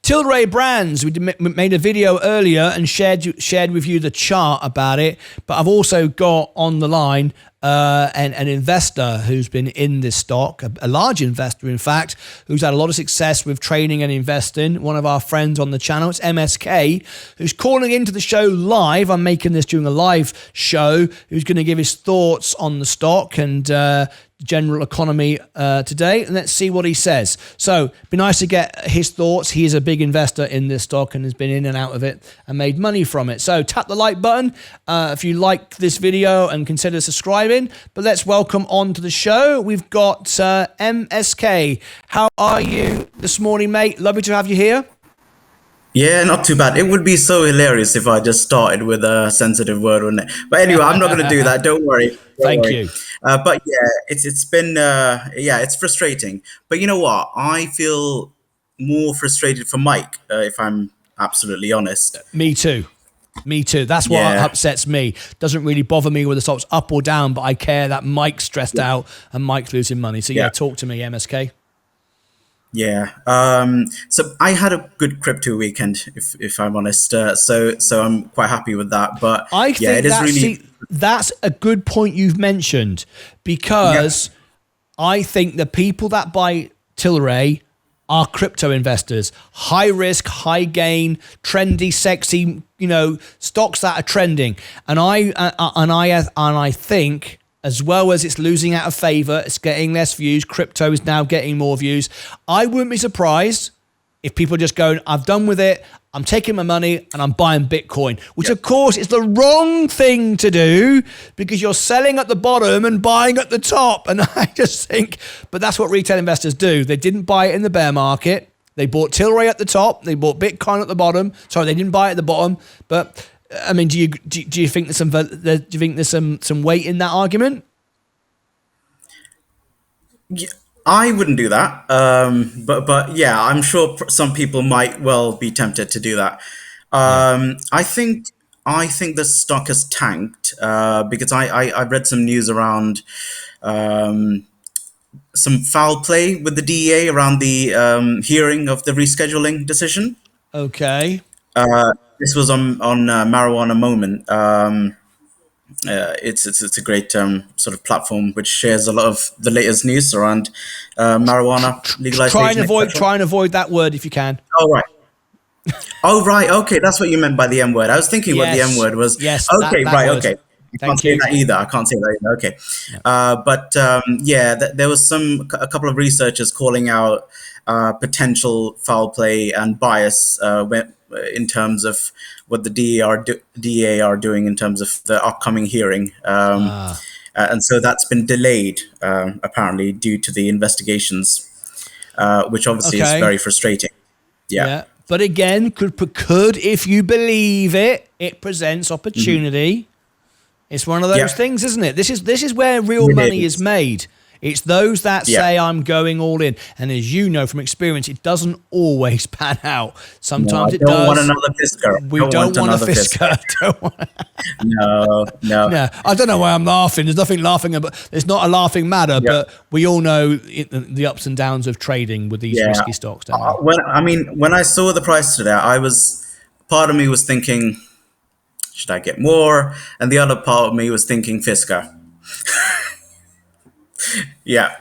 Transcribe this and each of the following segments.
Tilray Brands, we made a video earlier and shared with you the chart about it, but I've also got on the line an investor who's been in this stock, a large investor, in fact, who's had a lot of success with trading and investing. One of our friends on the channel, it's MSK, who's calling into the show live. I'm making this during a live show, who's going to give his thoughts on the stock and general economy today, and let's see what he says. So it'd be nice to get his thoughts. He is a big investor in this stock and has been in and out of it and made money from it. So tap the like button if you like this video and consider subscribing. But let's welcome on to the show. We've got MSK. How are you this morning, mate? Lovely to have you here. Yeah, not too bad. It would be so hilarious if I just started with a sensitive word, wouldn't it? But anyway, I'm not going to do that. Don't worry. Thank you. But yeah, it's been it's frustrating. But you know what? I feel more frustrated for Mike, if I'm absolutely honest. Me too. That's what upsets me. Doesn't really bother me whether the stock's up or down, but I care that Mike's stressed out and Mike's losing money. So talk to me, MSK. Yeah. So I had a good crypto weekend, if I'm honest. So I'm quite happy with that. But I think that's a good point you've mentioned, because I think the people that buy Tilray are crypto investors, high risk, high gain, trendy, sexy, stocks that are trending. And I think, as well as it's losing out of favor, it's getting less views. Crypto is now getting more views. I wouldn't be surprised if people are just going, I've done with it. I'm taking my money and I'm buying Bitcoin, which of course is the wrong thing to do, because you're selling at the bottom and buying at the top. And I just think, but that's what retail investors do. They didn't buy it in the bear market. They bought Tilray at the top. They bought Bitcoin at the bottom. Sorry, they didn't buy it at the bottom. But I mean, do you think there's some weight in that argument? Yeah, I wouldn't do that. But yeah, I'm sure some people might well be tempted to do that. I think the stock has tanked because I read some news around some foul play with the DEA around the hearing of the rescheduling decision. Okay. This was on Marijuana Moment. It's a great sort of platform which shares a lot of the latest news around marijuana legalization. Try and avoid that word if you can. Oh right. Okay, that's what you meant by the M word. I was thinking what the M word was. Yes. Okay. That Right. word. Okay. I can't say that either. Okay. But there was a couple of researchers calling out potential foul play and bias in terms of what the DEA are doing in terms of the upcoming hearing. And so that's been delayed, apparently, due to the investigations, which obviously is very frustrating. Yeah. But again, could if you believe it presents opportunity. Mm-hmm. It's one of those things, isn't it? This is where real money is made. It's those that say, I'm going all in. And as you know from experience, it doesn't always pan out. Sometimes it does. We don't want another Fisker. We don't want a Fisker. No. I don't know why I'm laughing. There's nothing laughing about. There's not a laughing matter, but we all know the ups and downs of trading with these risky stocks. Don't we? When I saw the price today, part of me was thinking, should I get more? And the other part of me was thinking Fisker. Yeah.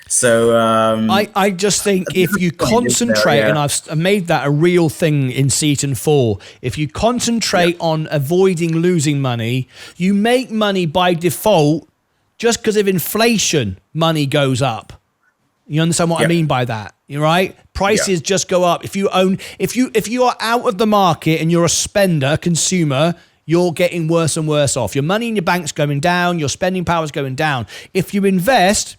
So I just think if you concentrate, and I've made that a real thing in Seaton 4, if you concentrate on avoiding losing money, you make money by default. Just because of inflation, money goes up. You understand what I mean by that? You're right. Prices just go up. If you are out of the market and you're a spender, consumer, you're getting worse and worse off. Your money in your bank's going down. Your spending power is going down. If you invest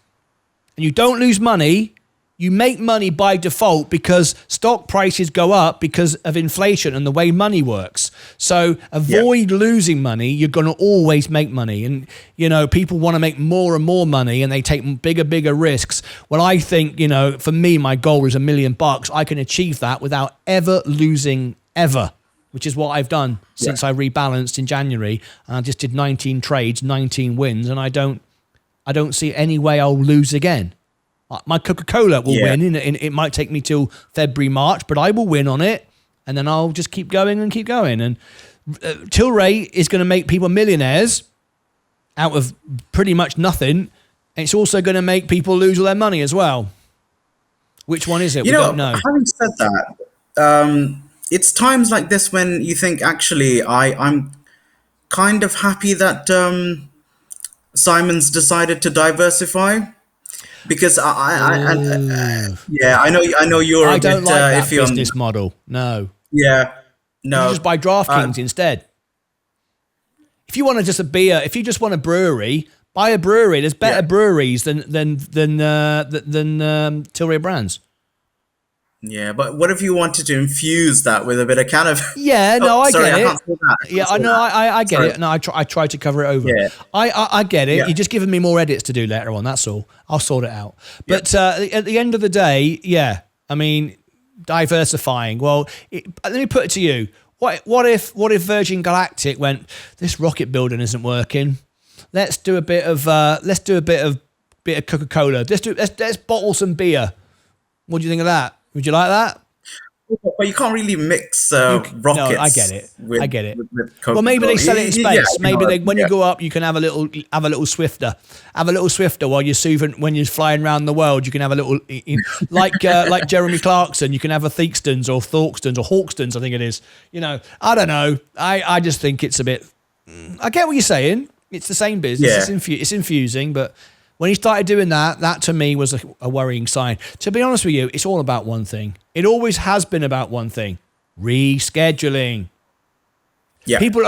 and you don't lose money, you make money by default because stock prices go up because of inflation and the way money works. So avoid losing money. You're going to always make money. And, people want to make more and more money and they take bigger risks. Well, I think, for me, my goal is $1 million. I can achieve that without ever losing ever, which is what I've done since I rebalanced in January. I just did 19 trades, 19 wins, and I don't see any way I'll lose again. My Coca-Cola will Yeah. win. It might take me till February, March, but I will win on it. And then I'll just keep going and keep going. And Tilray is going to make people millionaires out of pretty much nothing. And it's also going to make people lose all their money as well. Which one is it? We don't know. Having said that, it's times like this when you think, actually, I'm kind of happy that Simon's decided to diversify, because I know you're I a don't bit like that iffy on business model. No. Yeah, no. You just buy DraftKings instead. If you want to just a beer, if you just want a brewery, buy a brewery. There's better breweries than Tilray Brands. Yeah, but what if you wanted to infuse that with a bit of cannabis? Yeah, no, I get it. Can't say that. Yeah, I know, I get it. No, I try to cover it over. Yeah. I get it. Yeah. You're just giving me more edits to do later on. That's all. I'll sort it out. But at the end of the day, yeah, I mean, diversifying. Well, let me put it to you. What if Virgin Galactic went, this rocket building isn't working? Let's do a bit of Coca-Cola. Let's bottle some beer. What do you think of that? Would you like that? But you can't really mix rockets. No, I get it. With, I get it. With Well, maybe they sell it in space. Yeah, Maybe when you go up, you can have a little Swifter. Have a little Swifter while you're flying around the world. You can have a little like Jeremy Clarkson. You can have a Theakston's or Thorkstons or Hawkstons. I think it is. I don't know. I just think it's a bit. I get what you're saying. It's the same business. Yeah. It's infusing, but when he started doing that to me was a worrying sign. To be honest with you, it's all about one thing. It always has been about one thing: rescheduling. Yeah. People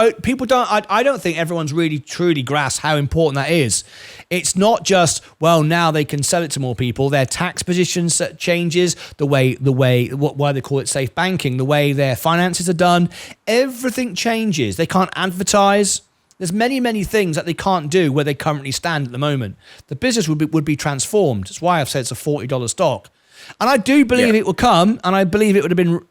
don't. I don't think everyone's really truly grasped how important that is. It's not just, well, now they can sell it to more people. Their tax position changes, why they call it safe banking, the way their finances are done. Everything changes. They can't advertise. There's many things that they can't do where they currently stand at the moment. The business would be transformed. That's why I've said it's a $40 stock. And I do believe it will come, and I believe it would have been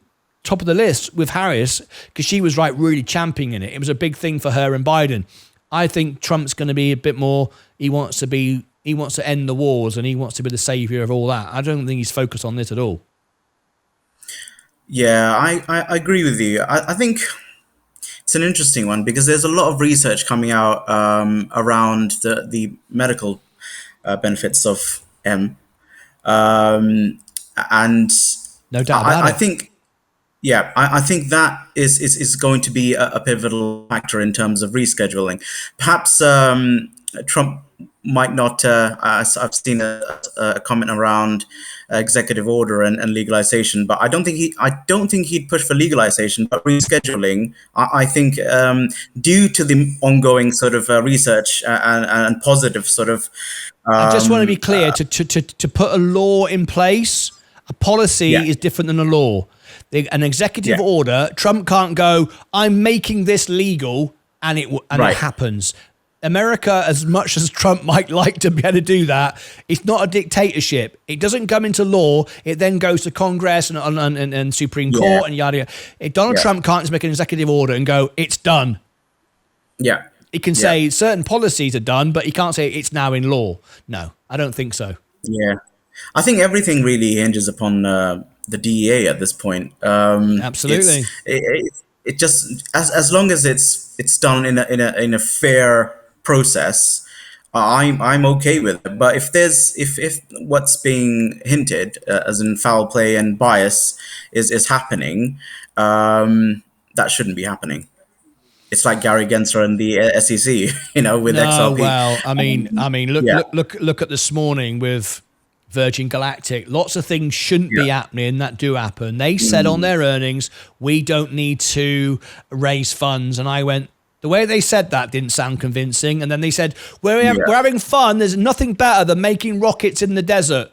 top of the list with Harris, because she was really championing it. It was a big thing for her and Biden. I think Trump's going to be a bit more, he wants to end the wars, and he wants to be the savior of all that. I don't think he's focused on this at all. Yeah, I agree with you. I think it's an interesting one, because there's a lot of research coming out around the medical benefits of M. And no doubt about it. I think, I think that is going to be a pivotal factor in terms of rescheduling. Perhaps Trump might not. I've seen a comment around executive order and legalization, but I don't think he'd push for legalization, but rescheduling. I think due to the ongoing sort of research and positive sort of. I just want to be clear, to put a law in place, a policy is different than a law. An executive order, Trump can't go, I'm making this legal, and it happens. America, as much as Trump might like to be able to do that, it's not a dictatorship. It doesn't come into law. It then goes to Congress and Supreme Court and yada yada. Donald Trump can't just make an executive order and go, it's done. Yeah. He can say certain policies are done, but he can't say it's now in law. No, I don't think so. Yeah. I think everything really hinges upon the DEA at this point. Absolutely. It just, as long as it's done in a fair process, I'm okay with it. But if what's being hinted as in foul play and bias is happening, that shouldn't be happening. It's like Gary Gensler and the SEC, with XRP. Well, I mean, look at this morning with Virgin Galactic. Lots of things shouldn't be happening that do happen. They said on their earnings, we don't need to raise funds. And I went, the way they said that didn't sound convincing. And then they said, we're having fun. There's nothing better than making rockets in the desert.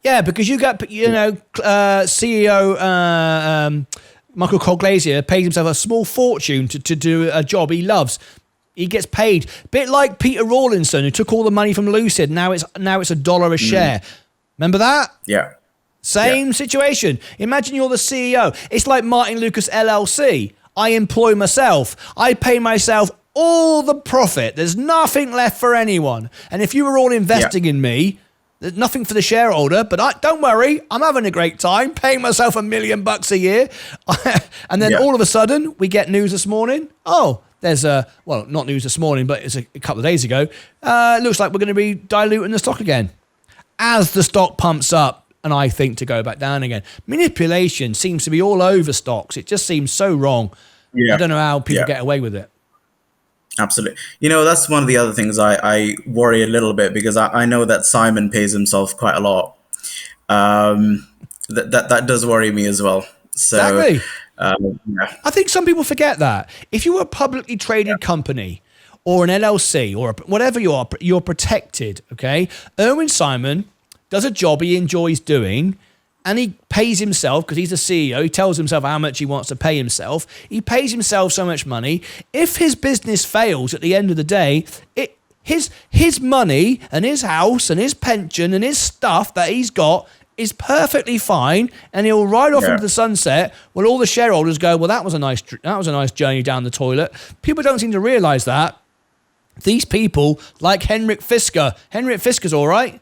Yeah, because you got, CEO Michael Coglazia pays himself a small fortune to do a job he loves. He gets paid. A bit like Peter Rawlinson, who took all the money from Lucid. Now it's $1 a share. Remember that? Yeah. Same situation. Imagine you're the CEO. It's like Martyn Lucas LLC. I employ myself. I pay myself all the profit. There's nothing left for anyone. And if you were all investing in me, There's nothing for the shareholder, but don't worry, I'm having a great time, paying myself $1 million a year. And then all of a sudden, we get news this morning. Oh, there's not news this morning, but it's a couple of days ago. It looks like we're going to be diluting the stock again as the stock pumps up. And I think to go back down again. Manipulation seems to be all over stocks. It just seems so wrong. I don't know how people get away with it. Absolutely. That's one of the other things I worry a little bit, because I know that Simon pays himself quite a lot. That does worry me as well. So, exactly. I think some people forget that. If you were a publicly traded company or an LLC or whatever you are, you're protected, okay? Erwin Simon does a job he enjoys doing, and he pays himself, because he's the CEO, he tells himself how much he wants to pay himself. He pays himself so much money. If his business fails at the end of the day, his money and his house and his pension and his stuff that he's got is perfectly fine, and he'll ride off into the sunset. Well, all the shareholders go, well, that was a nice journey down the toilet. People don't seem to realise that. These people, like Henrik Fisker's all right.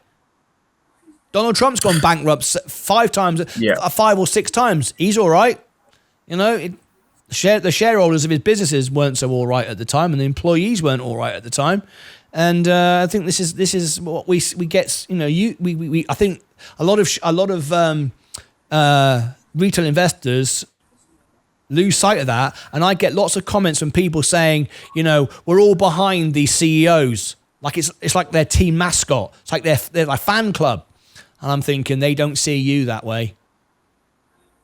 Donald Trump's gone bankrupt 5 or 6 times. He's all right. The shareholders of his businesses weren't so all right at the time, and the employees weren't all right at the time. And I think this is what we get. I think a lot of retail investors lose sight of that, and I get lots of comments from people saying, we're all behind these CEOs, like it's like their team mascot. It's like they're like fan club. And I'm thinking, they don't see you that way.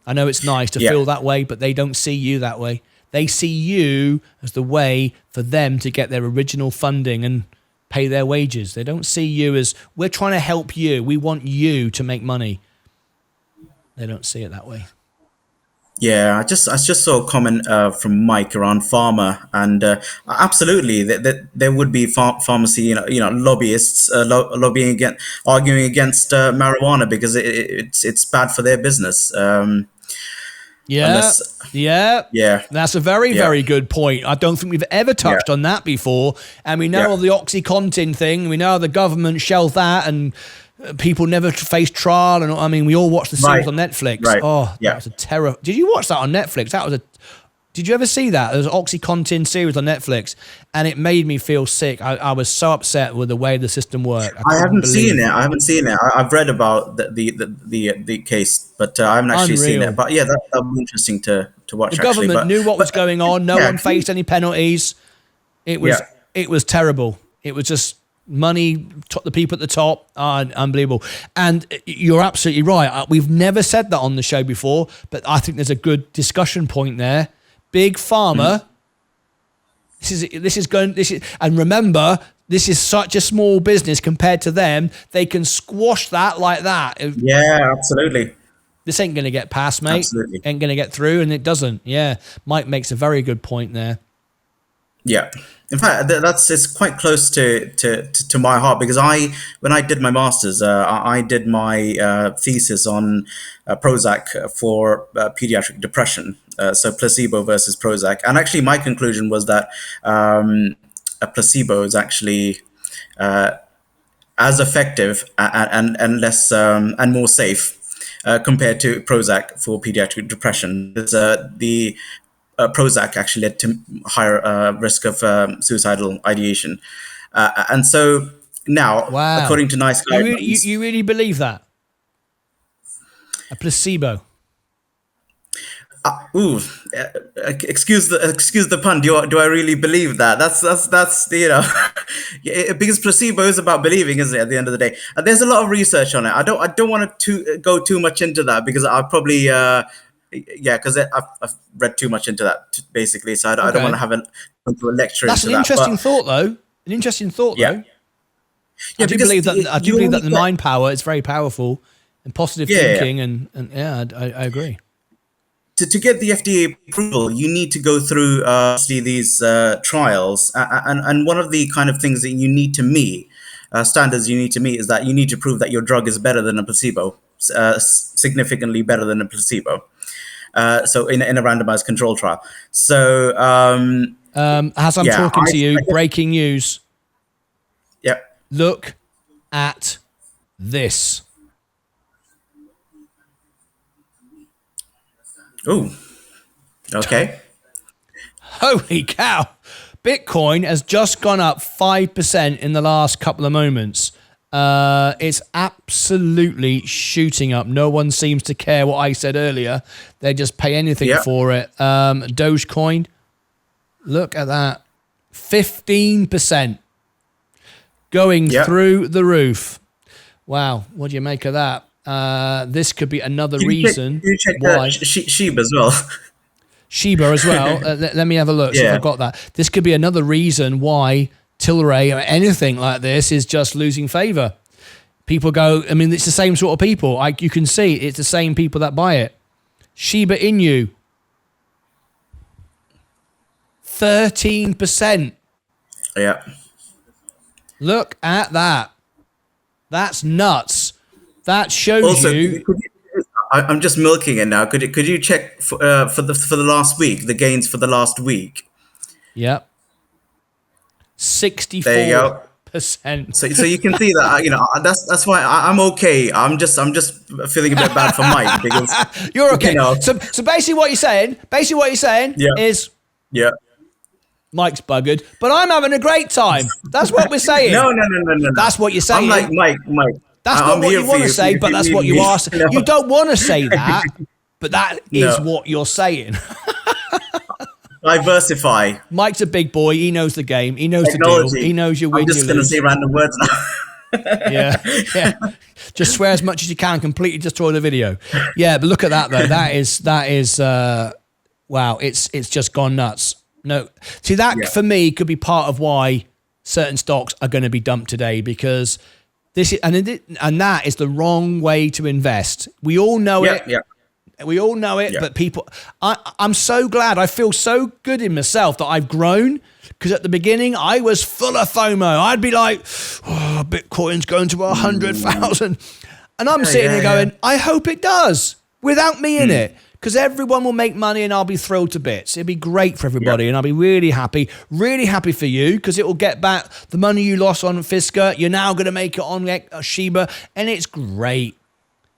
I know it's nice to feel that way, but they don't see you that way. They see you as the way for them to get their original funding and pay their wages. They don't see you as, we're trying to help you. We want you to make money. They don't see it that way. Yeah, I just saw a comment from Mike around pharma, and absolutely that there would be pharmacy, lobbyists lobbying against, arguing against marijuana because it's bad for their business. That's a very good point. I don't think we've ever touched on that before, and we know of the OxyContin thing. We know the government shelved that, and people never face trial, and we all watched the series on Netflix. That was a terror. Did you watch that on Netflix? Did you ever see that? There was an OxyContin series on Netflix, and it made me feel sick. I was so upset with the way the system worked. I haven't seen it. I've read about the case, but I haven't actually seen it. But that would be interesting to watch. The government knew what was going on. No one faced any penalties. It was terrible. It was just money, the people at the top, unbelievable. And you're absolutely right. We've never said that on the show before, but I think there's a good discussion point there. Big Pharma. And remember, this is such a small business compared to them. They can squash that like that. Yeah, absolutely. This ain't going to get past, mate. Absolutely. Ain't going to get through, and it doesn't. Yeah, Mike makes a very good point there. Yeah. In fact, it's quite close to my heart, because when I did my master's, I did my thesis on Prozac for pediatric depression, so placebo versus Prozac. And actually, my conclusion was that a placebo is actually as effective and less and more safe compared to Prozac for pediatric depression. The Prozac actually led to higher risk of suicidal ideation. And so now, according to NICE guidelines... You really believe that? A placebo? Excuse the pun. Do I really believe that? That's because placebo is about believing, isn't it? At the end of the day, there's a lot of research on it. I don't want to go too much into that, because I probably... because I've read too much into that, basically. So I don't want to have a lecture. That's an interesting thought, though. An interesting thought, though. I do believe that the mind power is very powerful, and positive thinking, and I agree. To get the FDA approval, you need to go through these trials, and one of the kind of things that you need to meet, standards you need to meet, is that you need to prove that your drug is better than a placebo, significantly better than a placebo. So in a randomized control trial. So as I'm talking to you, breaking news. Yep. Look at this. Ooh. Okay. Holy cow. Bitcoin has just gone up 5% in the last couple of moments. It's absolutely shooting up. No one seems to care what I said earlier. They just pay anything for it. Dogecoin, look at that. 15% going through the roof. Wow. What do you make of that? This could be another reason why. Shiba as well. Shiba as well. Let me have a look. See if I've got that. This could be another reason why Tilray or anything like this is just losing favor. People go, I mean, it's the same sort of people. You can see it's the same people that buy it. Shiba Inu, 13%. Yeah. Look at that. That's nuts. That shows you. I'm just milking it now. Could you check for the last week, the gains for the last week? Yep. 64%. There you go. So you can see that that's why I'm okay. I'm just feeling a bit bad for Mike because you're okay. So basically what you're saying is Mike's buggered, but I'm having a great time. That's what we're saying. No. That's what you're saying. I'm like Mike. That's not what you want to say, but that's what you are saying. You don't want to say that, but that is what you're saying. Diversify. Mike's a big boy. He knows the game. He knows the deal. He knows you win, you lose. I'm just going to say random words now. yeah. Just swear as much as you can. Completely destroy the video. Yeah, but look at that though. That is wow. It's just gone nuts. No, see that for me could be part of why certain stocks are going to be dumped today because this is, and that is the wrong way to invest. We all know it. Yeah. We all know it, but people, I'm so glad. I feel so good in myself that I've grown because at the beginning I was full of FOMO. I'd be like, oh, Bitcoin's going to 100,000. And I'm sitting there going, I hope it does without me in it because everyone will make money and I'll be thrilled to bits. It'd be great for everybody and I'll be really happy for you because it will get back the money you lost on Fisker. You're now going to make it on Shiba and it's great.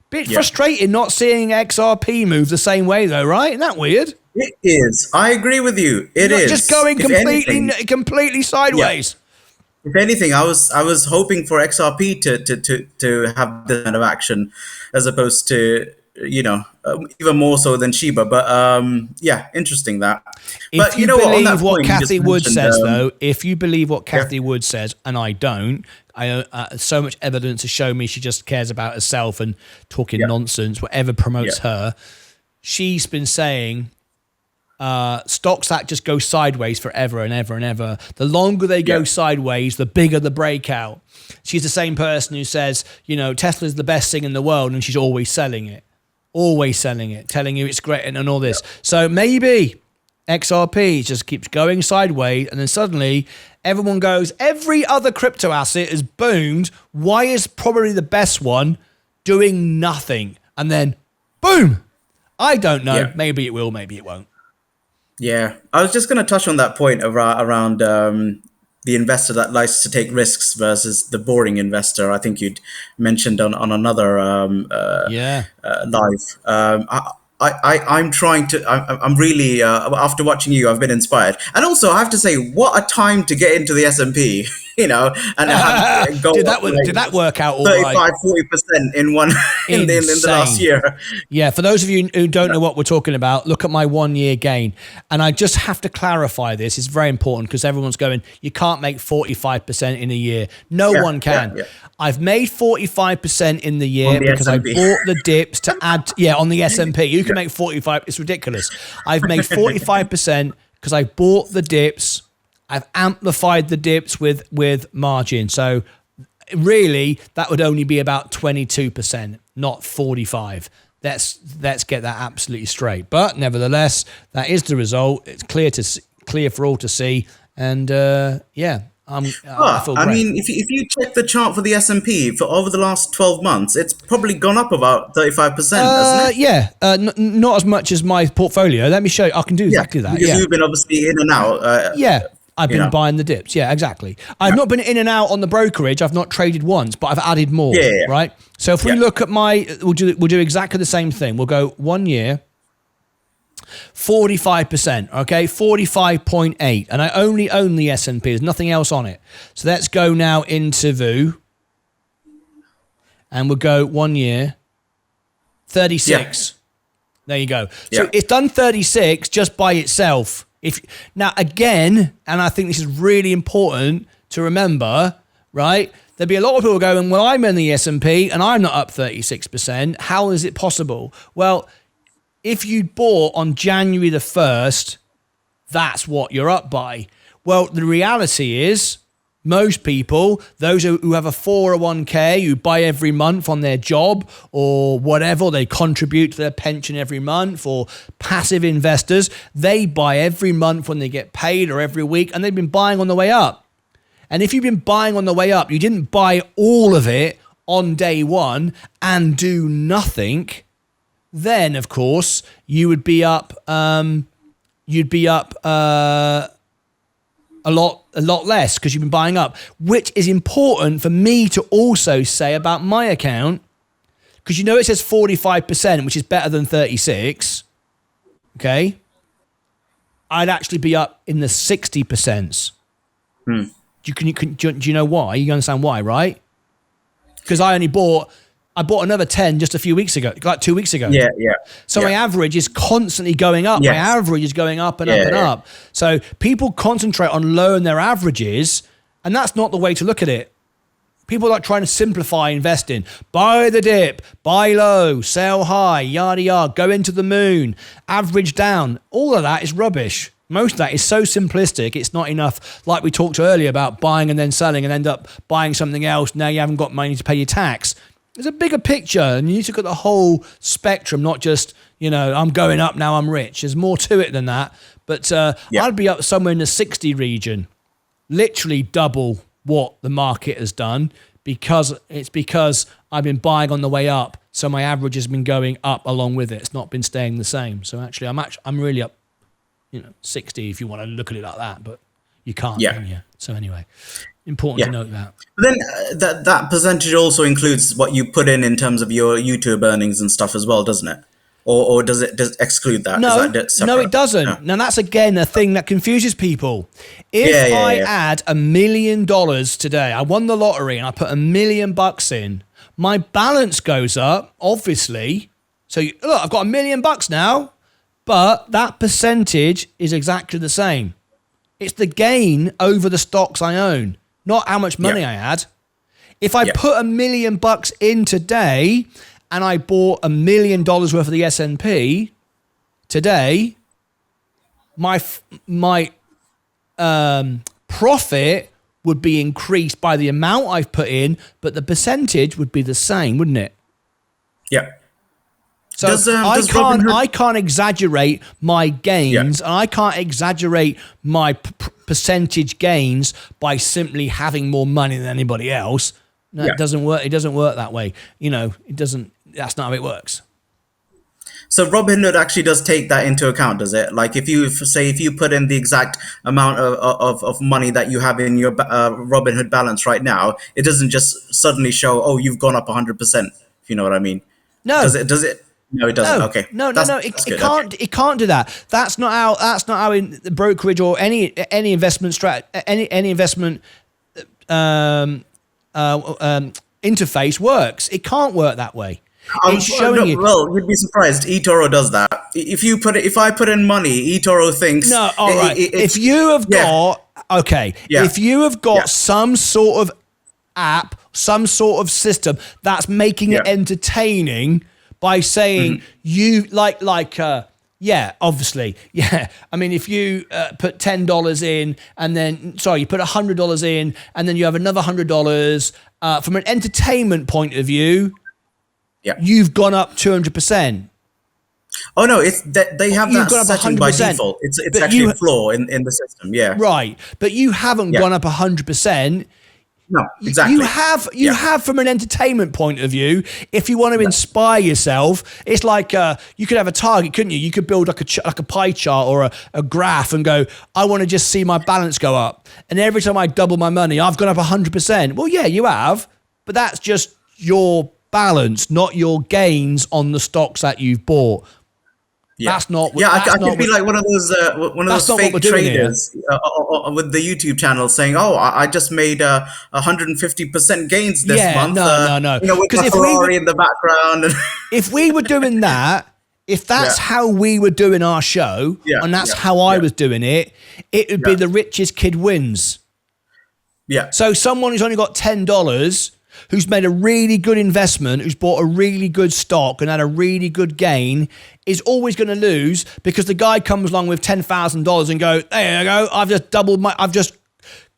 Bit frustrating not seeing XRP move the same way though, right? Isn't that weird? It is. I agree with you. It is just going completely sideways. If anything, I was hoping for XRP to have this kind of action, as opposed to even more so than Shiba. But interesting that. If you believe what Cathie Wood says, though, if you believe what Cathie Wood says, and I don't. So much evidence to show me she just cares about herself and talking nonsense, whatever promotes her. She's been saying stocks that just go sideways forever and ever and ever. The longer they go sideways, the bigger the breakout. She's the same person who says, Tesla's the best thing in the world, and she's always selling it, telling you it's great and all this. So maybe XRP just keeps going sideways, and then suddenly everyone goes, every other crypto asset has boomed. Why is probably the best one doing nothing? And then, boom. I don't know. Yeah. Maybe it will, maybe it won't. Yeah. I was just going to touch on that point around the investor that likes to take risks versus the boring investor. I think you'd mentioned on another live. I'm trying to. I'm really after watching you, I've been inspired, and also I have to say, what a time to get into the S&P. And go did that work out all 35-40% in the last year? Yeah, for those of you who don't know what we're talking about, look at my 1 year gain, and I just have to clarify this. It's very important because everyone's going, you can't make 45% in a year. No one can. Yeah. I've made 45% in the year because S&P. I bought the dips to add. On the S&P, you can make 45. It's ridiculous. I've made 45% because I bought the dips. I've amplified the dips with margin. So really, that would only be about 22%, not 45. Let's get that absolutely straight. But nevertheless, that is the result. It's clear for all to see. And I feel great. I mean, if you check the chart for the S&P for over the last 12 months, it's probably gone up about 35%, hasn't it? Yeah, not as much as my portfolio. Let me show you. I can do exactly that. Because you've been obviously in and out. I've been buying the dips. Yeah, exactly. I've not been in and out on the brokerage. I've not traded once, but I've added more. Yeah. Right. So if we look at we'll do exactly the same thing. We'll go 1 year, 45%. Okay, 45.8, and I only own the S&P. There's nothing else on it. So let's go now into VU, and we'll go 1 year, 36. There you go. So it's done 36 just by itself. Now again, and I think this is really important to remember, right? There'd be a lot of people going, well, I'm in the S&P and I'm not up 36%. How is it possible? Well, if you bought on January the 1st, that's what you're up by. Well, the reality is most people, those who have a 401k, who buy every month on their job or whatever, they contribute to their pension every month, or passive investors, they buy every month when they get paid or every week, and they've been buying on the way up. And if you've been buying on the way up, you didn't buy all of it on day one and do nothing, then of course you would be up. A lot less because you've been buying up, which is important for me to also say about my account, because it says 45%, which is better than 36. Okay, I'd actually be up in the 60%. Do you know why? You understand why, right? Because I bought another 10 just a few weeks ago, like 2 weeks ago. Yeah. So my average is constantly going up. Yes. My average is going up and up and up. So people concentrate on lowering their averages, and that's not the way to look at it. People like trying to simplify investing. Buy the dip, buy low, sell high, yada yada, go into the moon, average down. All of that is rubbish. Most of that is so simplistic, it's not enough. Like we talked earlier about buying and then selling and end up buying something else. Now you haven't got money to pay your tax. There's a bigger picture, and you need to look at the whole spectrum, not just, I'm going up, now I'm rich. There's more to it than that. But I'd be up somewhere in the 60 region, literally double what the market has done, because I've been buying on the way up. So my average has been going up along with it. It's not been staying the same. So actually, I'm really up, 60 if you want to look at it like that, but you can't. Can you? So anyway, important to note that. But then that percentage also includes what you put in terms of your YouTube earnings and stuff as well, doesn't it? Or does it exclude that? No, Is that no, it doesn't. No. Now that's again a thing that confuses people. If I add $1 million today, I won the lottery and I put $1 million in, my balance goes up, obviously. So look, I've got $1 million now, but that percentage is exactly the same. It's the gain over the stocks I own, not how much money I had. If I put $1 million in today and I bought $1 million worth of the S&P today, my profit would be increased by the amount I've put in, but the percentage would be the same, wouldn't it? Yeah. So I can't exaggerate my gains, and I can't exaggerate my percentage gains by simply having more money than anybody else. No, it doesn't work. It doesn't work that way. It doesn't. That's not how it works. So Robinhood actually does take that into account, does it? Like if you put in the exact amount of money that you have in your Robinhood balance right now, it doesn't just suddenly show, oh, you've gone up 100%. If you know what I mean? No. Does it? No, it doesn't. Okay. No. It can't. Okay. It can't do that. That's not how in the brokerage or any investment any investment interface works. It can't work that way. It's showing you. Well, you'd be surprised. eToro does that. If I put in money, eToro thinks. No, all right. If you have got if you have got some sort of app, some sort of system that's making it entertaining by saying you obviously. I mean, if you put $10 in and then, you put $100 in and then you have another $100 from an entertainment point of view, you've gone up 200%. Oh no, they have that setting by default. It's actually a flaw in the system. Yeah. Right, but you haven't gone up 100%. No, exactly. You have from an entertainment point of view, if you want to inspire yourself, it's like you could have a target, couldn't you? You could build like a pie chart or a graph and go, I want to just see my balance go up. And every time I double my money, I've gone up 100%. Well, yeah, you have, but that's just your balance, not your gains on the stocks that you've bought. Yeah. That's not. Yeah, I could be like one of those fake traders with the YouTube channel saying, "Oh, I just made 150% gains this month." No. You know, with the Ferrari in the background. If we were doing that, if that's how we were doing our show, and that's how I was doing it, it would be the richest kid wins. Yeah. So someone who's only got $10, who's made a really good investment, who's bought a really good stock and had a really good gain, is always going to lose because the guy comes along with $10,000 and go, there you go, I've just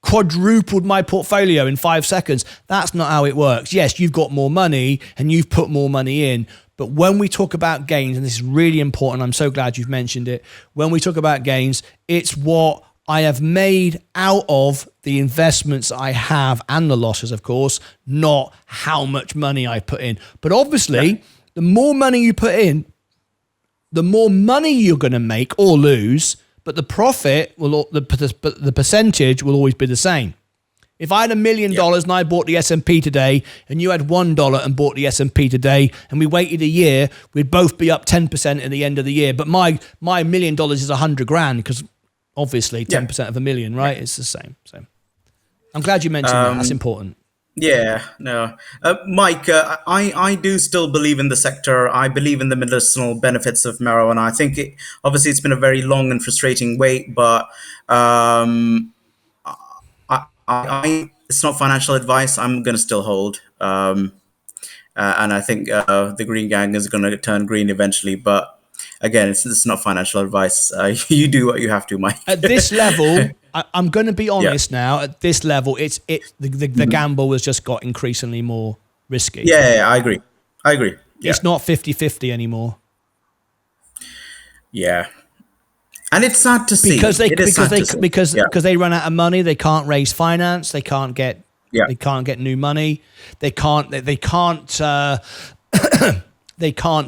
quadrupled my portfolio in 5 seconds. That's not how it works. Yes, you've got more money and you've put more money in. But when we talk about gains, and this is really important, I'm so glad you've mentioned it. When we talk about gains, it's what I have made out of the investments I have and the losses, of course, not how much money I put in. But obviously, the more money you put in, the more money you're going to make or lose, but the profit the percentage will always be the same. If I had $1 million and I bought the S&P today, and you had $1 and bought the S&P today, and we waited a year, we'd both be up 10% at the end of the year. But my $1 million is $100,000 because obviously 10% of $1 million, right? It's the same. So I'm glad you mentioned that. That's important. Yeah, no. Mike, I do still believe in the sector. I believe in the medicinal benefits of marijuana. I think obviously it's been a very long and frustrating wait, but it's not financial advice. I'm going to still hold. And I think the green gang is going to turn green eventually. But again, it's not financial advice. You do what you have to, Mike. At this level, I'm going to be honest now. At this level, the gamble has just got increasingly more risky. Yeah, I agree. Yeah. It's not 50-50 anymore. Yeah. And it's sad to see because they run out of money. They can't raise finance. They can't get new money. They can't they can't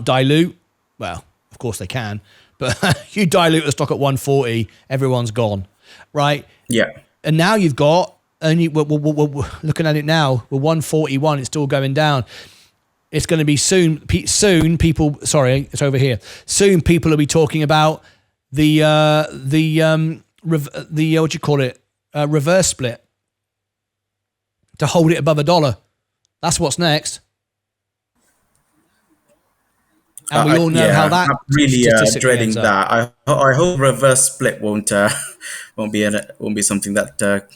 dilute. Well, of course they can, but you dilute the stock at 140, everyone's gone, right? Yeah. And now you've got only we're looking at it now. We're 141. It's still going down. It's going to be soon. People. Sorry, it's over here. Soon people will be talking about the what do you call it? Reverse split to hold it above $1. That's what's next. And we all know how that. I'm really dreading that. I hope reverse split won't be something that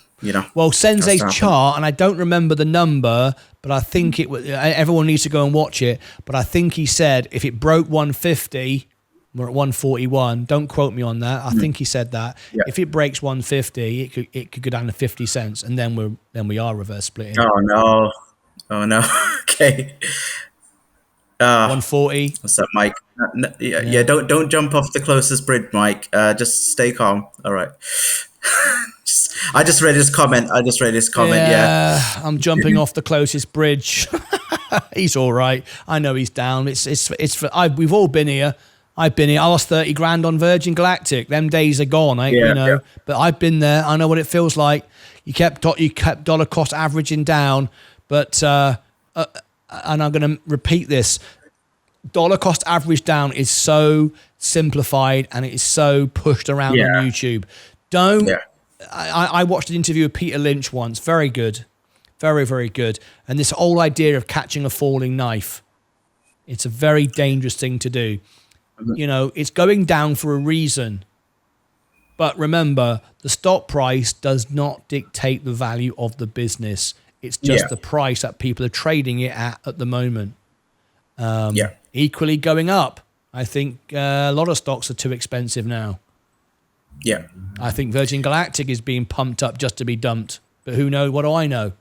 Well, Sensei's chart, and I don't remember the number, but I think it was. Everyone needs to go and watch it. But I think he said if it broke 150. We're at 141. Don't quote me on that. I think he said that. Yeah. If it breaks 150, it could go down to 50 cents, and then we are reverse splitting. Oh no. Okay. 140. What's up, Mike? Yeah. Don't jump off the closest bridge, Mike. Just stay calm. All right. I just read his comment. Yeah. I'm jumping off the closest bridge. He's all right. I know he's down. We've all been here. I've been here. I lost 30 grand on Virgin Galactic. Them days are gone, But I've been there. I know what it feels like. You kept dollar cost averaging down, but and I'm going to repeat this: dollar cost average down is so simplified and it is so pushed around on YouTube. I watched an interview with Peter Lynch once. Very good, very, very good. And this whole idea of catching a falling knife, it's a very dangerous thing to do. It's going down for a reason. But remember, the stock price does not dictate the value of the business. It's just the price that people are trading it at the moment. Equally going up. I think a lot of stocks are too expensive now. Yeah. I think Virgin Galactic is being pumped up just to be dumped. But who knows? What do I know?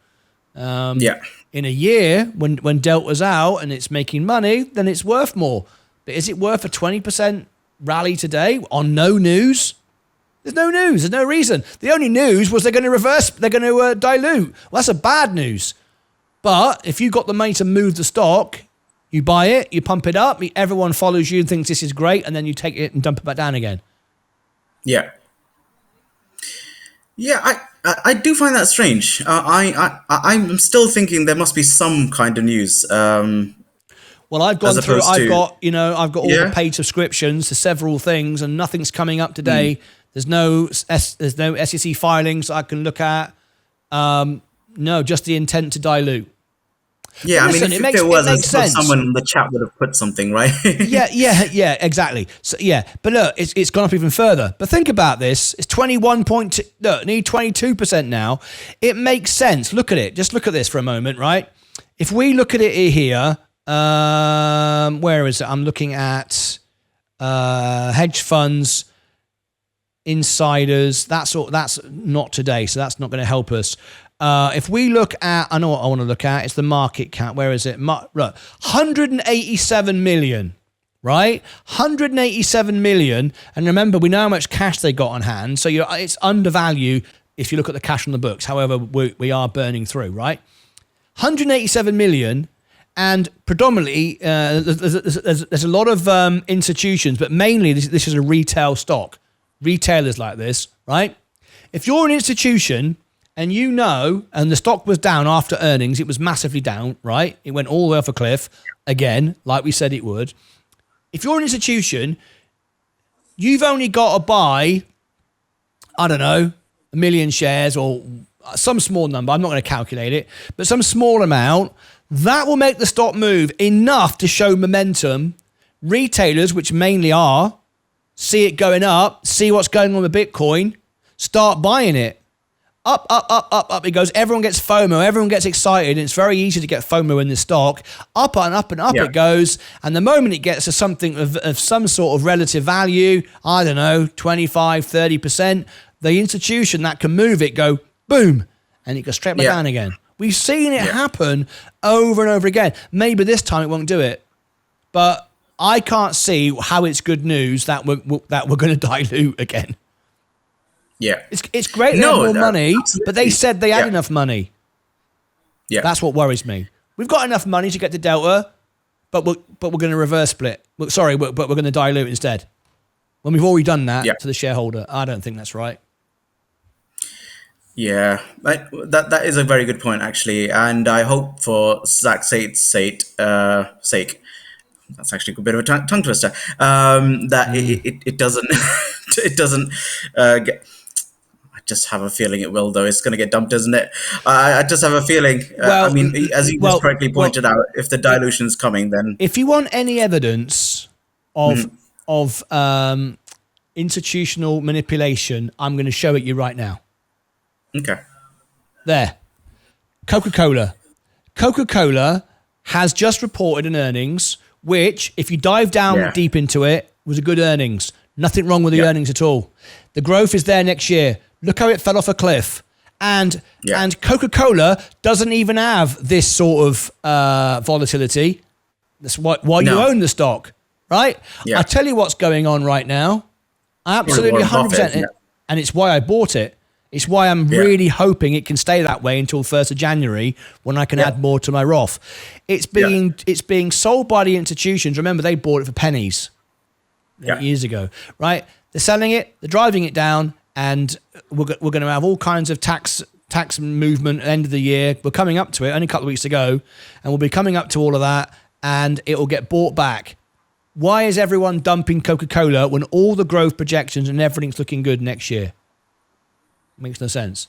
In a year, when Delta's out and it's making money, then it's worth more. But is it worth a 20% rally today on no news? There's no news. There's no reason. The only news was they're going to dilute. Well, that's a bad news. But if you've got the money to move the stock, you buy it, you pump it up, everyone follows you and thinks this is great, and then you take it and dump it back down again. Yeah. Yeah, I do find that strange. I'm still thinking there must be some kind of news. Well, I've gone through. I've got all Yeah. the paid subscriptions to several things, and nothing's coming up today. There's no SEC filings I can look at. No, just the intent to dilute. Yeah, Listen, I mean, if there was, makes sense. someone in the chat would have put something, right? Yeah, exactly. So but look, it's gone up even further. But think about this: it's 21.2. Look, need 22% now. It makes sense. Look at it. Just look at this for a moment, right? If we look at it here, where is it? I'm looking at hedge funds, insiders. That's not today, so that's not going to help us. If we look at, I know what I want to look at. It's the market cap. Where is it? Look, 187 million, right? 187 million. And remember, we know how much cash they got on hand. So it's undervalued if you look at the cash on the books. However, we are burning through, right? 187 million. And predominantly, there's a lot of institutions, but mainly this is a retail stock. Retailers like this, right? If you're an institution and and the stock was down after earnings, it was massively down, right? It went all the way off a cliff, again, like we said it would. If you're an institution, you've only got to buy, I don't know, 1 million shares or some small number. I'm not going to calculate it, but some small amount. That will make the stock move enough to show momentum. Retailers, which mainly are, see it going up, see what's going on with Bitcoin, start buying it. Up it goes. Everyone gets FOMO. Everyone gets excited. And it's very easy to get FOMO in this stock. Up and up and up it goes. And the moment it gets to something of some sort of relative value, I don't know, 25, 30%, the institution that can move it go boom, and it goes straight back down again. We've seen it happen over and over again. Maybe this time it won't do it. But I can't see how it's good news that we're going to dilute again. Yeah, it's great they have more money, absolutely. but they said they had enough money. Yeah, that's what worries me. We've got enough money to get to Delta, but we're going to reverse split. But we're going to dilute instead. When we've already done that to the shareholder, I don't think that's right. Yeah, that is a very good point actually, and I hope for Zach Sate's sake. That's actually a bit of a tongue twister. That it doesn't it doesn't get. I just have a feeling it will, though. It's going to get dumped, isn't it? I just have a feeling. I mean, as you just correctly pointed out, if the dilution is coming, then if you want any evidence of institutional manipulation, I'm going to show it you right now. Okay. There. Coca-Cola. Coca-Cola has just reported an earnings, which, if you dive down deep into it, was a good earnings. Nothing wrong with the earnings at all. The growth is there next year. Look how it fell off a cliff. And Coca-Cola doesn't even have this sort of volatility. That's why you own the stock, right? Yeah. I tell you what's going on right now. Absolutely 100%. And it's why I bought it. It's why I'm really hoping it can stay that way until 1st of January when I can add more to my Roth. It's being sold by the institutions. Remember, they bought it for pennies years ago, right? They're selling it, they're driving it down, and we're going to have all kinds of tax movement at the end of the year. We're coming up to it, only a couple of weeks to go, and we'll be coming up to all of that, and it will get bought back. Why is everyone dumping Coca-Cola when all the growth projections and everything's looking good next year? Makes no sense.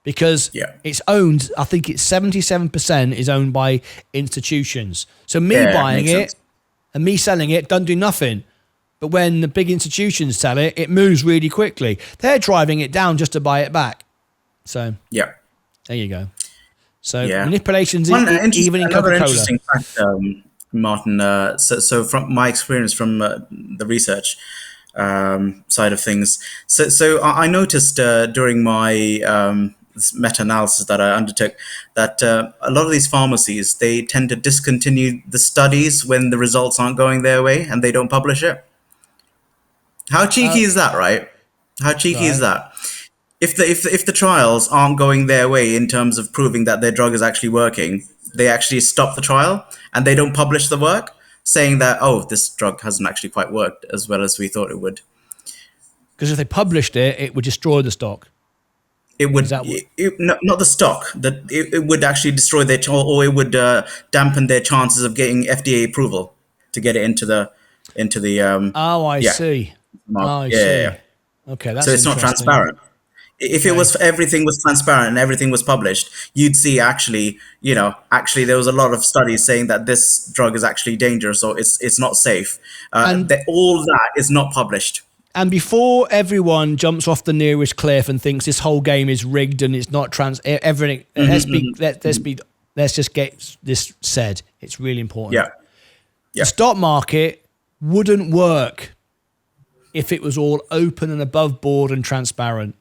Because it's owned, I think it's 77% is owned by institutions. So me buying it and me selling it doesn't do nothing. But when the big institutions sell it, it moves really quickly. They're driving it down just to buy it back. So there you go. So manipulations even in Coca-Cola. Interesting fact, Martyn. So from my experience from the research side of things, so I noticed during my meta-analysis that I undertook that a lot of these pharmacies, they tend to discontinue the studies when the results aren't going their way and they don't publish it. How cheeky is that, right? How cheeky is Right. that? If the trials aren't going their way in terms of proving that their drug is actually working, they actually stop the trial and they don't publish the work, saying that, oh, this drug hasn't actually quite worked as well as we thought it would. Because if they published it, it would destroy the stock. It Is would that what? not the stock, that it would actually destroy their or it would dampen their chances of getting FDA approval to get it into the Oh, I yeah, see. market. Oh, I Yeah, yeah, see. yeah. Okay, So that's it's not interesting. transparent. If it Okay. was, everything was transparent and everything was published, you'd see actually, actually there was a lot of studies saying that this drug is actually dangerous or it's not safe. And That all that is not published. and before everyone jumps off the nearest cliff and thinks this whole game is rigged and it's not everything, let's just get this said. It's really important. Yeah, The yeah, stock market wouldn't work if it was all open and above board and transparent.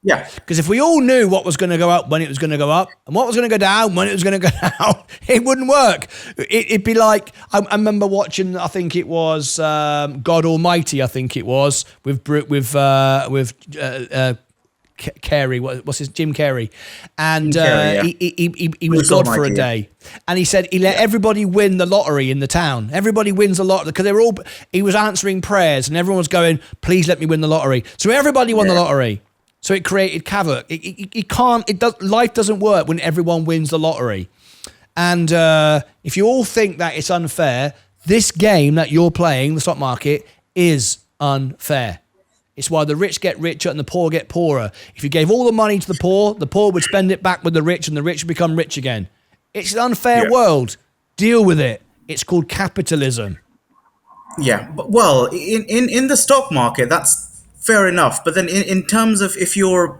yeah, Because if we all knew what was going to go up when it was going to go up and what was going to go down when it was going to go down, it wouldn't work. It'd be like, I remember watching, I think it was God Almighty, I think it was, with Carey, what's his, Jim Carrey. And Jim Carrey, yeah. he was Bruce God for a Almighty, yeah. day. And he said he let everybody win the lottery in the town. Everybody wins the lottery because they were all, he was answering prayers and everyone was going, please let me win the lottery. So everybody won the lottery. So it created havoc. Life doesn't work when everyone wins the lottery. And if you all think that it's unfair, this game that you're playing, the stock market, is unfair. It's why the rich get richer and the poor get poorer. If you gave all the money to the poor would spend it back with the rich and the rich would become rich again. It's an unfair world. Deal with it. It's called capitalism. Yeah. Well, in the stock market, that's fair enough. But then in terms of if you're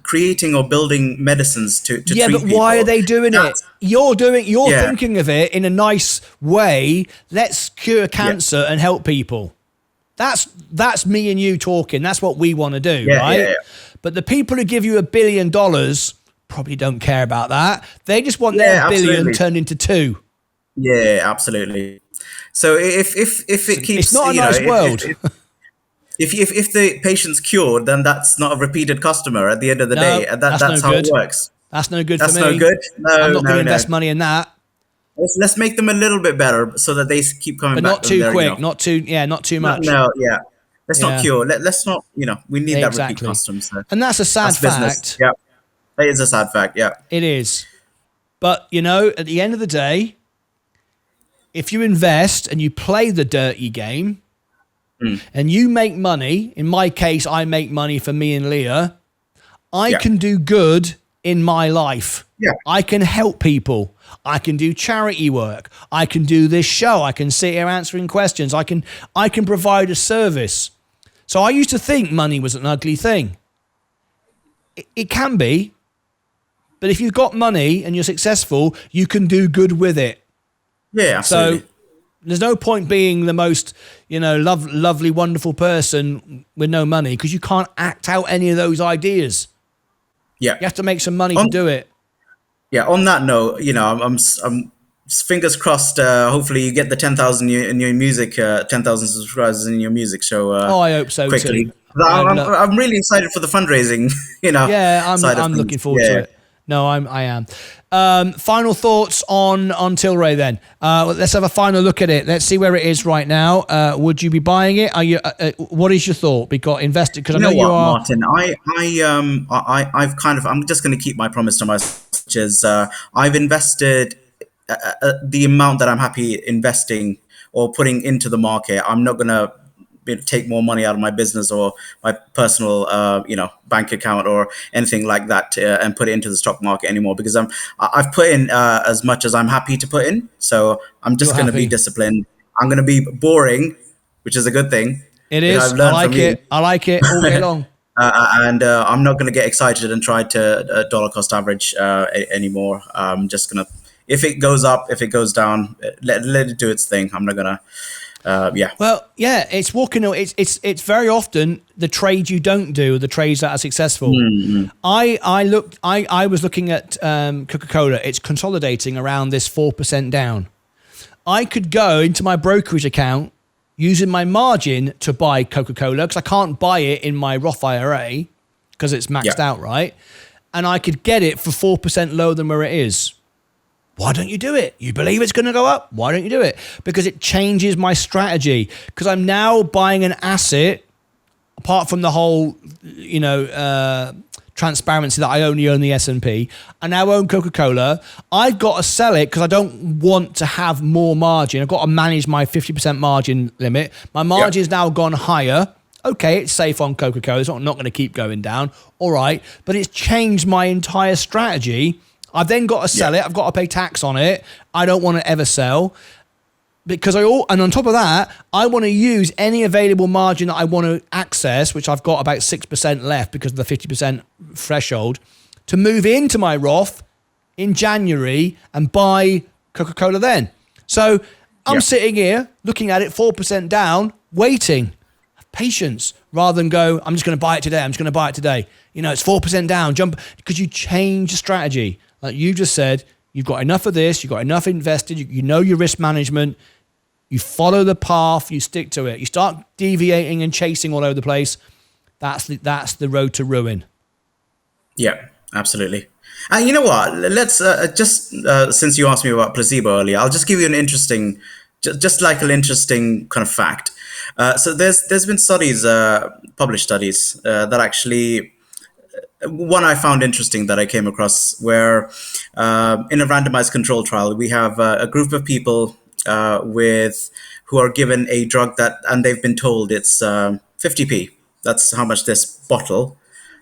creating or building medicines to Yeah, treat but why are people, they doing it? that's- You're yeah, thinking of it in a nice way. Let's cure cancer and help people. That's me and you talking. That's what we want to do, yeah, right? yeah, yeah. But the people who give you $1 billion probably don't care about that. They just want Yeah, their billion absolutely. turned into 2. Yeah, absolutely. So if it keeps, It's not a nice world. if the patient's cured, then that's not a repeated customer at the end of the No, day. And that's no that's how it good. works. That's no good for That's me. no good. I'm No, not going to no, no. invest money in that, Let's make them a little bit better so that they keep coming but back. not And too they're, quick. Not too no, much. no, yeah. Let's not Yeah, cure. Let's not. We need that repeat exactly. customer. So And that's a sad that's business. fact. Yeah, that is a sad fact. Yeah, It is. But, at the end of the day, if you invest and you play the dirty game and you make money, in my case, I make money for me and Leah, I can do good in my life. Yeah. I can help people. I can do charity work. I can do this show. I can sit here answering questions. I can provide a service. So I used to think money was an ugly thing. It can be. But if you've got money and you're successful, you can do good with it. yeah, absolutely. So there's no point being the most, lovely, wonderful person with no money because you can't act out any of those ideas. Yeah, You have to make some money to do it. yeah. On that note, I'm fingers crossed. Hopefully, you get the 10,000 in your music, 10,000 subscribers in your music show. I hope so Quickly. too. I'm really excited for the fundraising. Yeah, side of I'm things. looking forward Yeah. to it. No, I am. Final thoughts on Tilray then. Let's have a final look at it. Let's see where it is right now. Would you be buying it? Are you? What is your thought? Because invested. Because I know You know you what, are. Martin? I've kind of. I'm just going to keep my promise to myself, which is I've invested the amount that I'm happy investing or putting into the market. I'm not going to take more money out of my business or my personal, bank account or anything like that and put it into the stock market anymore because I've put in as much as I'm happy to put in. So I'm just You're going to be happy. disciplined. I'm going to be boring, which is a good thing. It which is. I've learned from you. I like it all day long. And I'm not going to get excited and try to dollar cost average anymore. I'm just going to, if it goes up, if it goes down, let it do its thing. I'm not going to, yeah. Well, yeah, it's walking. It's very often the trades you don't do, the trades that are successful. I was looking at Coca-Cola. It's consolidating around this 4% down. I could go into my brokerage account, using my margin to buy Coca-Cola because I can't buy it in my Roth IRA because it's maxed out, right? And I could get it for 4% lower than where it is. Why don't you do it? You believe it's going to go up? Why don't you do it? Because it changes my strategy. Because I'm now buying an asset, apart from the whole, transparency that I only own the S&P. I now own Coca-Cola. I've got to sell it because I don't want to have more margin. I've got to manage my 50% margin limit. My margin's now gone higher. Okay, it's safe on Coca-Cola. It's not going to keep going down. All right. But it's changed my entire strategy. I've then got to sell it. I've got to pay tax on it. I don't want to ever sell because and on top of that, I want to use any available margin that I want to access, which I've got about 6% left because of the 50% threshold, to move into my Roth in January and buy Coca-Cola then. So I'm sitting here looking at it 4% down, waiting. Patience rather than go, I'm just going to buy it today. I'm just going to buy it today. It's 4% down, jump, because you change the strategy. Like you just said, you've got enough of this, you've got enough invested, you know your risk management, you follow the path, you stick to it. You start deviating and chasing all over the place. That's the road to ruin. Yeah, absolutely. And you know what? Let's since you asked me about placebo earlier, I'll just give you an interesting, just like an interesting kind of fact. So there's been studies, published studies that actually, one I found interesting that I came across where in a randomized control trial, we have a group of people who are given a drug and they've been told it's 50p. That's how much this bottle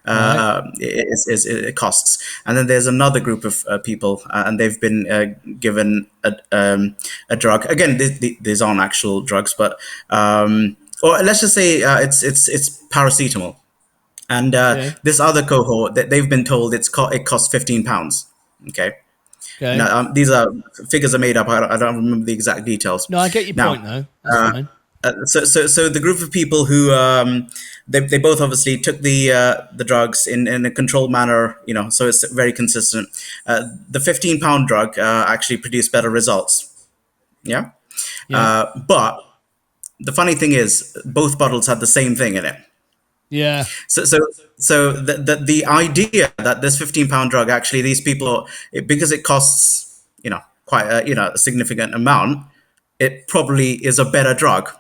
it costs. And then there's another group of people and they've been given a drug. Again, these aren't actual drugs, but or let's just say it's paracetamol. And this other cohort, that they've been told it costs £15. Okay. Now, these figures are made up. I don't remember the exact details. No, I get your point though. That's fine. So the group of people who they both obviously took the drugs in a controlled manner, so it's very consistent. The £15 drug actually produced better results. Yeah. But the funny thing is, both bottles had the same thing in it. Yeah. So the idea that this £15 drug actually these people, because it costs quite a significant amount, it probably is a better drug.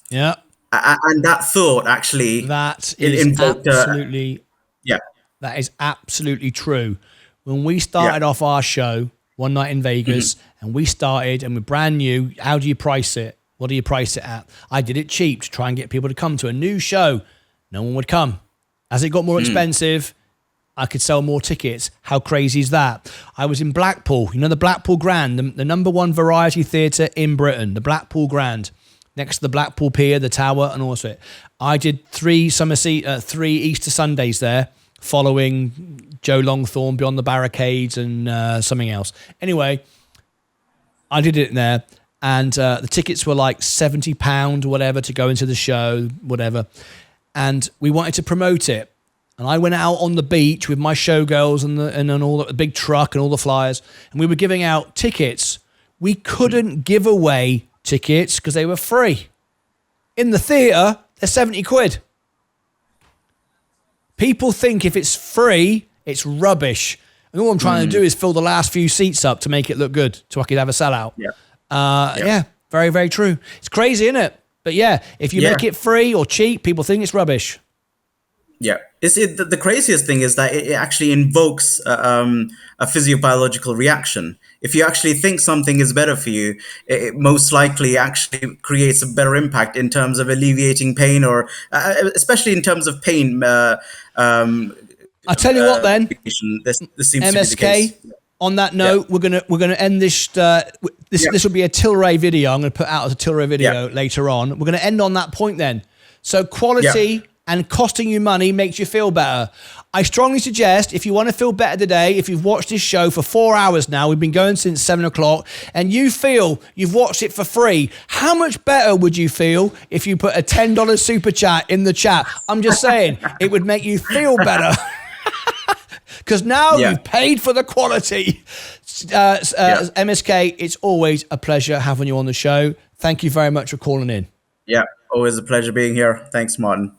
Yeah. And that thought actually that is invoked absolutely that is absolutely true. When we started off our show one night in Vegas and we're brand new, how do you price it? What do you price it at? I did it cheap to try and get people to come to a new show. No one would come. As it got more expensive, I could sell more tickets. How crazy is that? I was in Blackpool, the Blackpool Grand, the number one variety theatre in Britain, the Blackpool Grand, next to the Blackpool Pier, the Tower, and all of it. I did 3 Easter Sundays there, following Joe Longthorne, Beyond the Barricades, and something else. Anyway, I did it there, and the tickets were like £70 or whatever to go into the show, whatever. And we wanted to promote it. And I went out on the beach with my showgirls and all the big truck and all the flyers. And we were giving out tickets. We couldn't give away tickets because they were free. In the theatre, they're 70 quid. People think if it's free, it's rubbish. And all I'm trying to do is fill the last few seats up to make it look good so I could have a sellout. Yeah, very, very true. It's crazy, isn't it? But yeah, if you make it free or cheap, people think it's rubbish. Yeah. The craziest thing is that it actually invokes a physiobiological reaction. If you actually think something is better for you, it most likely actually creates a better impact in terms of alleviating pain or especially in terms of pain. I'll tell you what then, this seems MSK, to be the case. On that note, we're gonna end this. This will be a Tilray video. I'm going to put out as a Tilray video later on. We're going to end on that point then. So quality and costing you money makes you feel better. I strongly suggest if you want to feel better today, if you've watched this show for 4 hours now, we've been going since 7 o'clock, and you feel you've watched it for free, how much better would you feel if you put a $10 super chat in the chat? I'm just saying, it would make you feel better. Because now you've paid for the quality. MSK, it's always a pleasure having you on the show. Thank you very much for calling in. Yeah, always a pleasure being here. Thanks, Martyn.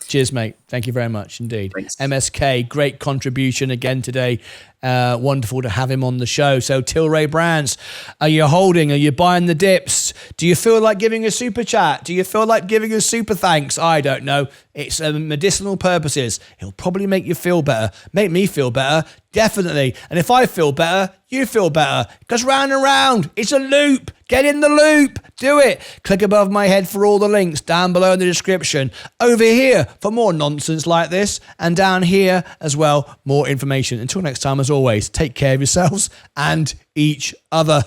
Cheers, mate. Thank you very much indeed. Thanks. MSK, great contribution again today. Wonderful to have him on the show. So Tilray Brands, are you holding? Are you buying the dips? Do you feel like giving a super chat? Do you feel like giving a super thanks? I don't know. It's medicinal purposes. It'll probably make you feel better. Make me feel better. Definitely. And if I feel better, you feel better. Because round and round, it's a loop. Get in the loop. Do it. Click above my head for all the links down below in the description. Over here for more nonsense like this. And down here as well, more information. Until next time, as always, take care of yourselves and each other.